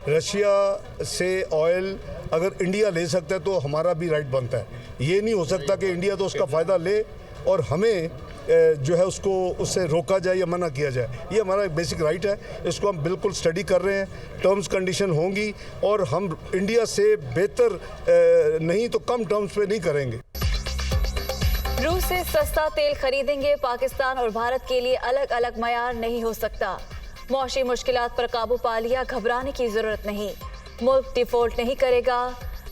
Russia से oil अगर India ले सकता है तो हमारा भी राइट बनता है। ये नहीं हो सकता कि इंडिया तो उसका फ़ायदा ले और हमें जो है उसको उससे रोका जाए या मना किया जाए। ये हमारा एक बेसिक राइट है, इसको हम बिल्कुल स्टडी कर रहे हैं। टर्म्स कंडीशन होंगी और हम इंडिया से बेहतर नहीं तो कम टर्म्स पे नहीं करेंगे। रूस से सस्ता तेल खरीदेंगे, पाकिस्तान और भारत के लिए अलग अलग मयार नहीं हो सकता। मौशी मुश्किलात पर काबू पा लिया, घबराने की जरूरत नहीं। मुल्क डिफॉल्ट नहीं करेगा,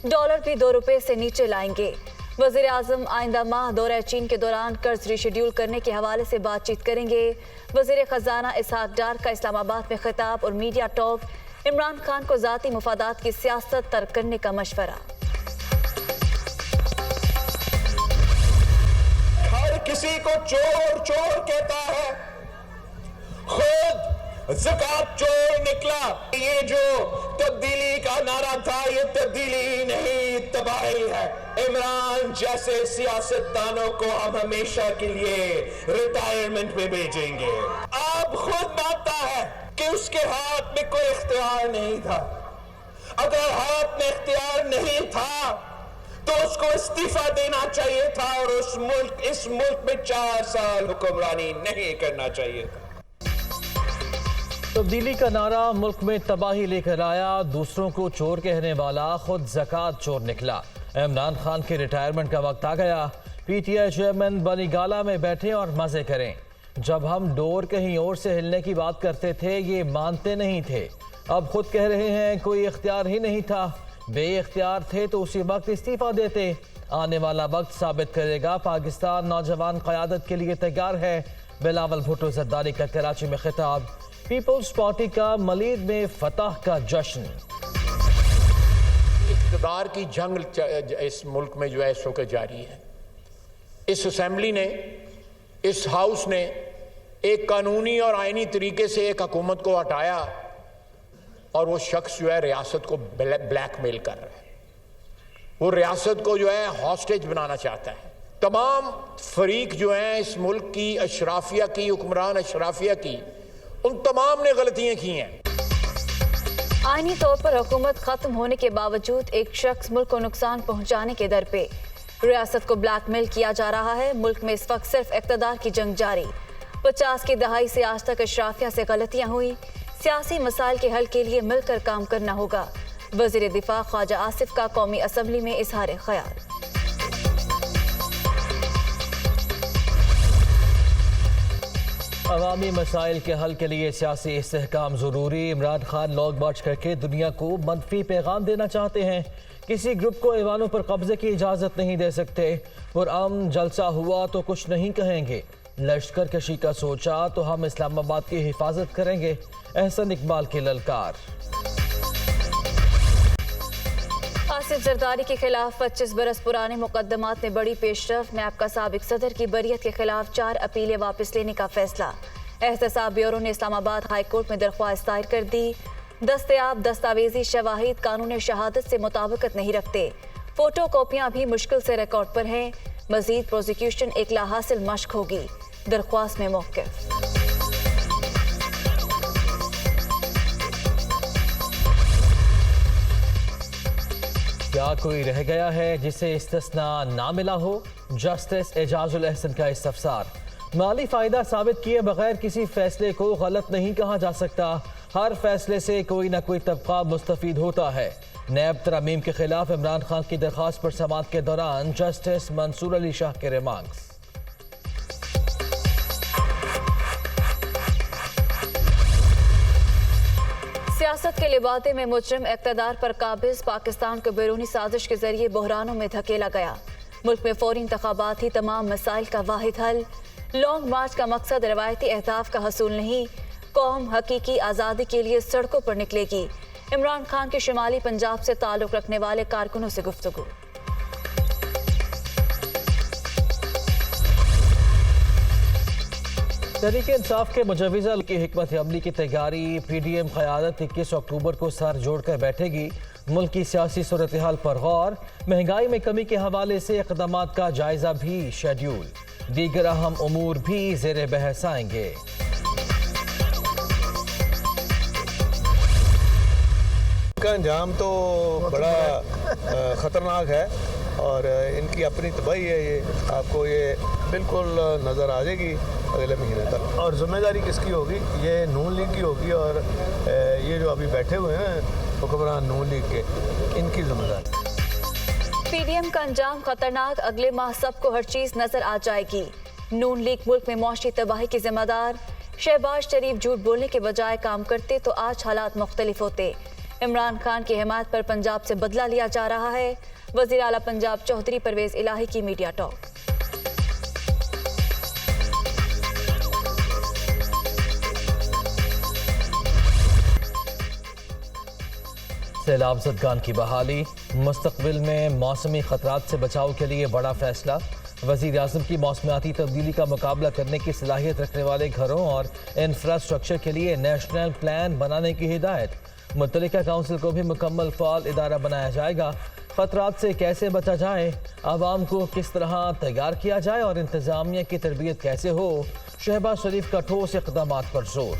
डॉलर भी 2 रुपए से नीचे लाएंगे। वज़ीर आज़म आइंदा माह दौरा चीन के दौरान कर्ज रिशेड्यूल करने के हवाले से बातचीत करेंगे। वज़ीर खजाना इसहाक डार का इस्लामाबाद में खिताब और मीडिया टॉक। इमरान खान को ज़ाती मुफादात की सियासत तर्क करने का मशवरा। हर किसी को चोर चोर कहता है, खुद ज़कात चोर निकला। ये जो तब्दीली का नारा था, ये तब्दीली नहीं, तबाही है। इमरान जैसे सियासतदानों को हम हमेशा के लिए रिटायरमेंट में भेजेंगे। आप खुद मानता है कि उसके हाथ में कोई इख्तियार नहीं था। अगर हाथ में इख्तियार नहीं था तो उसको इस्तीफा देना चाहिए था और इस मुल्क में 4 साल हुक्मरानी नहीं करना चाहिए था। तब्दीली का नारा मुल्क में तबाही लेकर आया, दूसरों को चोर कहने वाला खुद ज़कात चोर निकला। इमरान खान के रिटायरमेंट का वक्त आ गया। पीटीआई चेयरमैन बनीगाला में बैठे और मजे करें। जब हम डोर कहीं और से हिलने की बात करते थे ये मानते नहीं थे, अब खुद कह रहे हैं कोई इख्तियार ही नहीं था। बे इख्तियार थे तो उसी वक्त इस्तीफा देते। आने वाला वक्त साबित करेगा पाकिस्तान नौजवान क़यादत के लिए तैयार है। बिलावल भुट्टो ज़रदारी का कराची में खिताब। पीपल्स पार्टी का मलीद में फतह का जश्न। इक़्तिदार की जंग इस मुल्क में जो है इस वक्त जारी है। इस असेंबली ने, इस हाउस ने एक कानूनी और आईनी तरीके से एक हुकूमत को हटाया और वो शख्स जो है रियासत को ब्लैकमेल कर रहा है। वो रियासत को जो है हॉस्टेज बनाना चाहता है। तमाम फरीक जो हैं इस मुल्क की, अशराफिया की, हुक्मरान अशराफिया की, उन तमाम ने गलतियां की हैं। आईनी तौर पर हुकूमत खत्म होने के बावजूद एक शख्स मुल्क को नुकसान पहुंचाने के दर पे। रियासत को ब्लैकमेल किया जा रहा है। मुल्क में इस वक्त सिर्फ इक़्तिदार की जंग जारी। 50 की दहाई से आज तक अशराफिया से गलतियां हुई। सियासी मसाइल के हल के लिए मिलकर काम करना होगा। वज़ीर दिफा ख्वाजा आसिफ का कौमी असम्बली में इजहार ख्याल। अवामी मसाइल के हल के लिए सियासी इस्तेहकाम ज़रूरी। इमरान खान लॉन्ग मार्च करके दुनिया को मनफी पैगाम देना चाहते हैं। किसी ग्रुप को ऐवानों पर कब्जे की इजाज़त नहीं दे सकते। पुरअमन जलसा हुआ तो कुछ नहीं कहेंगे। लश्कर कशी का सोचा तो हम इस्लामाबाद की हिफाजत करेंगे। एहसन इकबाल की ललकार। आसिफ जरदारी के खिलाफ 25 बरस पुराने मुकदमात में बड़ी पेशरफ। नैब का साबिक सदर की बरियत के खिलाफ 4 अपीलें वापस लेने का फैसला। एहतसाब ब्यूरो ने इस्लामाबाद हाई कोर्ट में दरख्वास्त दायर कर दी। दस्तयाब दस्तावेजी शवाहिद कानून शहादत से मुताबिकत नहीं रखते। फोटो कॉपियां भी मुश्किल से रिकॉर्ड पर हैं। मजीद प्रोसिक्यूशन एक लाहासिल मश्क होगी। दरख्वास्त में मौक़िफ़। क्या कोई रह गया है जिसे इस्तिस्ना ना मिला हो? जस्टिस एजाजुल एहसन का इस्तफसार। माली फ़ायदा साबित किए बगैर किसी फैसले को गलत नहीं कहा जा सकता। हर फैसले से कोई ना कोई तबका मुस्तफीद होता है। नैब तरमीम के खिलाफ इमरान खान की दरख्वास्त पर समाअत के दौरान जस्टिस मंसूर अली शाह के रिमार्क्स। सियासत के लिबादे में मुजरिम इक़्तिदार पर काबिज। पाकिस्तान को बैरूनी साजिश के जरिए बहरानों में धकेला गया। मुल्क में फौरी इंतखाबात ही तमाम मसाइल का वाहिद हल। लॉन्ग मार्च का मकसद रवायती अहदाफ का हसूल नहीं, कौम हकीकी आज़ादी के लिए सड़कों पर निकलेगी। इमरान खान के शुमाली पंजाब से ताल्लुक़ रखने वाले कारकुनों से गुफ्तगू। तहरीक-ए-इंसाफ के मुजव्विज़ा की हिकमत अमली की तैयारी। PDM क़यादत 21 अक्टूबर को सर जोड़कर बैठेगी। मुल्क की सियासी सूरत हाल पर गौर। महंगाई में कमी के हवाले से इक़दामात का जायजा भी शेड्यूल। दीगर अहम उमूर भी ज़ेर बहस आएंगे। کا انجام تو بڑا خطرناک ہے اور ان کی اپنی تباہی ہے. یہ آپ کو یہ بالکل نظر آ جائے گی اگلے مہینے تک. اور ذمہ داری کس کی ہوگی؟ یہ نون لیگ کی ہوگی اور یہ جو ابھی بیٹھے ہوئے ہیں حکمران نون لیگ کے، ان کی ذمہ داری. پی ڈی ایم کا انجام خطرناک، اگلے ماہ سب کو ہر چیز نظر آ جائے گی. نون لیگ ملک میں معاشی تباہی کی ذمہ دار. شہباز شریف جھوٹ بولنے کے بجائے کام کرتے تو آج حالات مختلف ہوتے. عمران خان کی حمایت پر پنجاب سے بدلہ لیا جا رہا ہے. وزیر اعلیٰ پنجاب چودھری پرویز الہی کی میڈیا ٹاک. سیلاب زدگان کی بحالی، مستقبل میں موسمی خطرات سے بچاؤ کے لیے بڑا فیصلہ. وزیر اعظم کی موسمیاتی تبدیلی کا مقابلہ کرنے کی صلاحیت رکھنے والے گھروں اور انفراسٹرکچر کے لیے نیشنل پلان بنانے کی ہدایت. متعلقہ کونسل کو بھی مکمل فعال ادارہ بنایا جائے گا. خطرات سے کیسے بچا جائے، عوام کو کس طرح تیار کیا جائے اور انتظامیہ کی تربیت کیسے ہو، شہباز شریف کا ٹھوس اقدامات پر زور.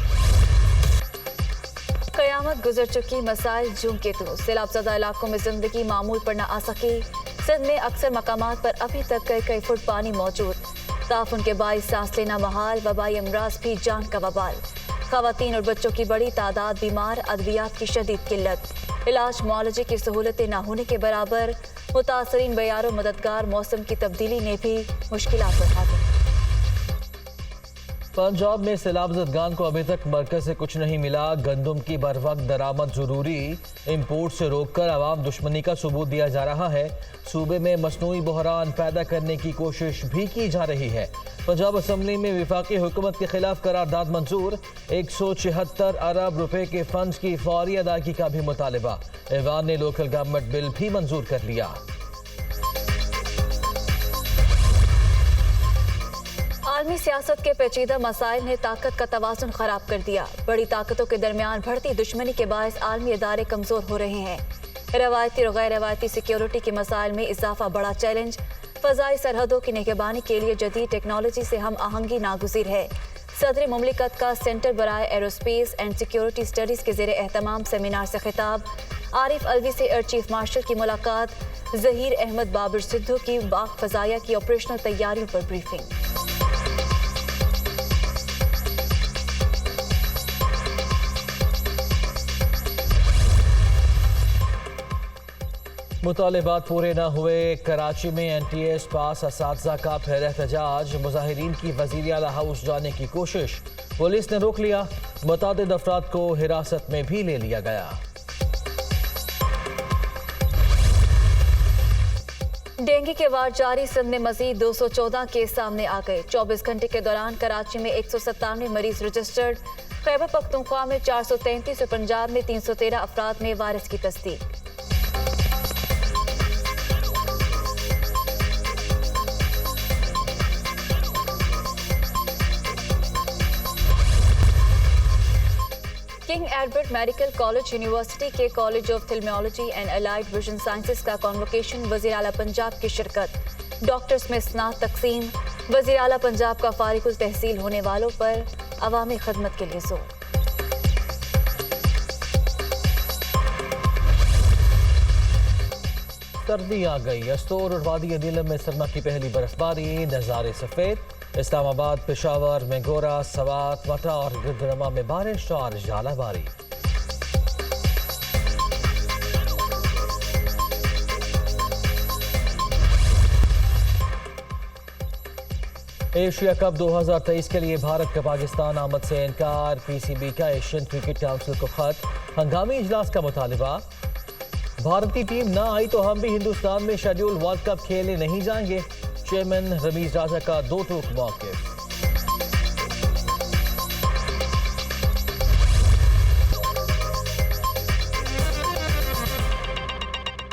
قیامت گزر چکی، مسائل جوں کے تو. سیلاب زدہ علاقوں میں زندگی معمول پر نہ آ سکی. سندھ میں اکثر مقامات پر ابھی تک کئی فٹ پانی موجود. تعفن کے باعث سانس لینا محال، وبائی امراض بھی جان کا وبال. خواتین اور بچوں کی بڑی تعداد بیمار، ادویات کی شدید قلت. علاج معالجے کی سہولتیں نہ ہونے کے برابر. متاثرین بیار و مددگار. موسم کی تبدیلی نے بھی مشکلات بڑھا دی. پنجاب میں سیلاب زدگان کو ابھی تک مرکز سے کچھ نہیں ملا. گندم کی بر وقت درآمد ضروری، امپورٹ سے روک کر عوام دشمنی کا ثبوت دیا جا رہا ہے. صوبے میں مصنوعی بحران پیدا کرنے کی کوشش بھی کی جا رہی ہے. پنجاب اسمبلی میں وفاقی حکومت کے خلاف قرارداد منظور. 176 ارب روپے کے فنڈز کی فوری ادائیگی کا بھی مطالبہ. ایوان نے لوکل گورنمنٹ بل بھی منظور کر لیا. عالمی سیاست کے پیچیدہ مسائل نے طاقت کا توازن خراب کر دیا. بڑی طاقتوں کے درمیان بڑھتی دشمنی کے باعث عالمی ادارے کمزور ہو رہے ہیں. روایتی اور غیر روایتی سیکیورٹی کے مسائل میں اضافہ بڑا چیلنج. فضائی سرحدوں کی نگہبانی کے لیے جدید ٹیکنالوجی سے ہم آہنگی ناگزیر ہے. صدر مملکت کا سینٹر برائے ایروسپیس اینڈ سیکیورٹی اسٹڈیز کے زیر اہتمام سیمینار سے خطاب. عارف الوی سے ایئر چیف مارشل کی ملاقات. ظہیر احمد بابر سدھو کی پاک فضائیہ کی آپریشنل تیاریوں پر بریفنگ. مطالبات پورے نہ ہوئے. کراچی میں این ٹی ایس پاس اساتذہ کا پھر احتجاج. مظاہرین کی وزیر اعلیٰ ہاؤس جانے کی کوشش، پولیس نے روک لیا. متعدد افراد کو حراست میں بھی لے لیا گیا. ڈینگی کے وار جاری. سندھ میں مزید 214 کیس سامنے آ گئے. 24 گھنٹے کے دوران کراچی میں 197 مریض رجسٹرڈ. خیبر پختونخوا میں 433 اور پنجاب میں 313 افراد میں وائرس کی تصدیق. King Edward Medical College University کے College of Ophthalmology and Allied Vision Sciences کا کانوکیشن. وزیر اعلیٰ پنجاب کی شرکت. ڈاکٹرز میں اسناد تقسیم. وزیر اعلیٰ پنجاب کا فارغ التحصیل ہونے والوں پر عوامی خدمت کے لیے زور. سردی آ گئی. استور اور وادی نیلم میں سرما کی پہلی برف باری. نظارے سفید. اسلام آباد، پشاور، مینگورہ، سوات، مٹا اور گردرما میں بارش اور ژالہ باری. ایشیا کپ 2023 کے لیے بھارت کا پاکستان آمد سے انکار. پی سی بی کا ایشین کرکٹ کونسل کو خط. ہنگامی اجلاس کا مطالبہ. بھارتی ٹیم نہ آئی تو ہم بھی ہندوستان میں شیڈول ورلڈ کپ کھیلنے نہیں جائیں گے. چیئرمین رمیز راجہ کا دو ٹوک موقف.